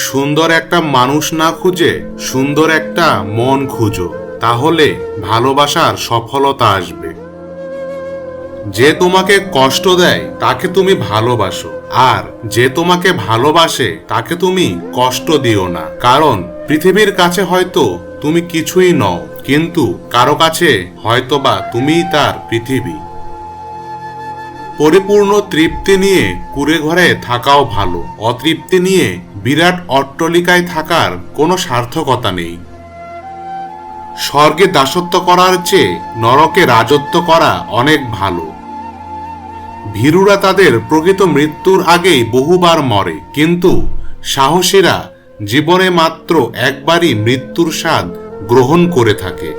সুন্দর একটা মানুষ না খুঁজে সুন্দর একটা মন খুঁজো, তাহলে ভালোবাসার সফলতা আসবে। যে তোমাকে কষ্ট দেয় তাকে তুমি ভালোবাসো, আর যে তোমাকে ভালোবাসে তাকে তুমি কষ্ট দিও না। কারণ পৃথিবীর কাছে হয়তো তুমি কিছুই নও, কিন্তু কারো কাছে হয়তোবা তুমিই তার পৃথিবী। পরিপূর্ণ তৃপ্তি নিয়ে কুঁড়ে ঘরে থাকাও ভালো, অতৃপ্তি নিয়ে বিরাট অট্টালিকায় থাকার কোনো সার্থকতা নেই। স্বর্গে দাসত্ব করার চেয়ে নরকে রাজত্ব করা অনেক ভালো। ভীরুরা তাদের প্রকৃত মৃত্যুর আগেই বহুবার মরে, কিন্তু সাহসীরা জীবনে মাত্র একবারই মৃত্যুর স্বাদ গ্রহণ করে থাকে।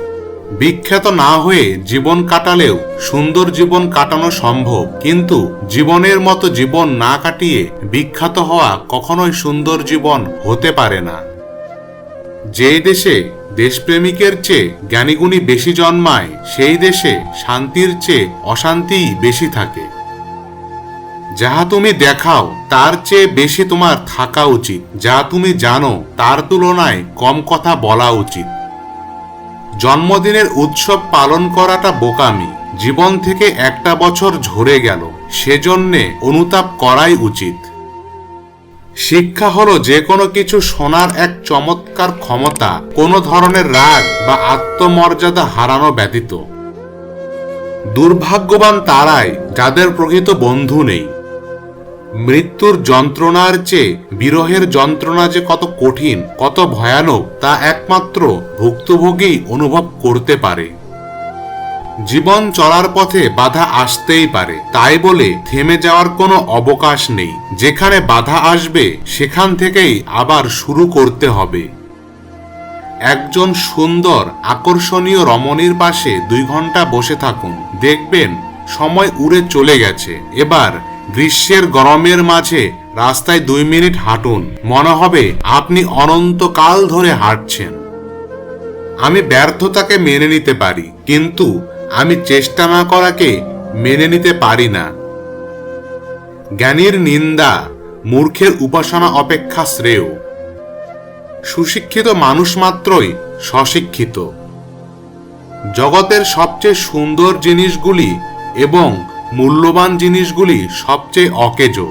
বিখ্যাত না হয়ে জীবন কাটালেও সুন্দর জীবন কাটানো সম্ভব, কিন্তু জীবনের মতো জীবন না কাটিয়ে বিখ্যাত হওয়া কখনোই সুন্দর জীবন হতে পারে না। যেই দেশে দেশপ্রেমিকের চেয়ে জ্ঞানীগুণী বেশি জন্মায়, সেই দেশে শান্তির চেয়ে অশান্তিই বেশি থাকে। যাহা তুমি দেখাও তার চেয়ে বেশি তোমার থাকা উচিত, যা তুমি জানো তার তুলনায় কম কথা বলা উচিত। জন্মদিনের উৎসব পালন করাটা বোকামি। জীবন থেকে একটা বছর ঝরে গেল, সেজন্যে অনুতাপ করাই উচিত। শিক্ষা হলো যে কোনো কিছু শোনার এক চমৎকার ক্ষমতা, কোনো ধরনের রাগ বা আত্মমর্যাদা হারানো ব্যতীত। দুর্ভাগ্যবান তারাই যাদের প্রকৃত বন্ধু নেই। মৃত্যুর যন্ত্রণার চেয়ে বিরহের যন্ত্রণা যে কত কঠিন, কত ভয়ানক, তা একমাত্র ভুক্তভোগী অনুভব করতে পারে। জীবন চলার পথে বাধা আসতেই পারে, তাই বলে থেমে যাওয়ার কোনো অবকাশ নেই। যেখানে বাধা আসবে সেখান থেকেই আবার শুরু করতে হবে। একজন সুন্দর আকর্ষণীয় রমণীর পাশে 2 ঘন্টা বসে থাকুন, দেখবেন সময় উড়ে চলে গেছে। এবার গ্রীষ্মের গরমের মাঝে রাস্তায় 2 মিনিট হাঁটুন, মনে হবে আপনি অনন্তকাল ধরে হাঁটছেন। আমি ব্যর্থতাকে মেনে নিতে পারি, কিন্তু আমি চেষ্টা না করাকে মেনে নিতে পারি না। জ্ঞানীর নিন্দা মূর্খের উপাসনা অপেক্ষা শ্রেয়। সুশিক্ষিত মানুষ মাত্রই স্বশিক্ষিত। জগতের সবচেয়ে সুন্দর জিনিসগুলি এবং মূল্যবান জিনিসগুলি সবচেয়ে অকেজো।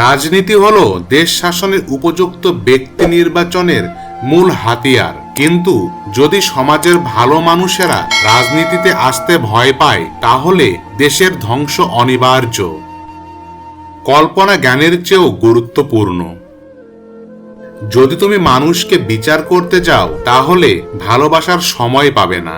রাজনীতি হলো দেশ শাসনের উপযুক্ত ব্যক্তি নির্বাচনের মূল হাতিয়ার, কিন্তু যদি সমাজের ভালো মানুষেরা রাজনীতিতে আসতে ভয় পায়, তাহলে দেশের ধ্বংস অনিবার্য। কল্পনা জ্ঞানের চেয়েও গুরুত্বপূর্ণ। যদি তুমি মানুষকে বিচার করতে যাও, তাহলে ভালোবাসার সময় পাবে না।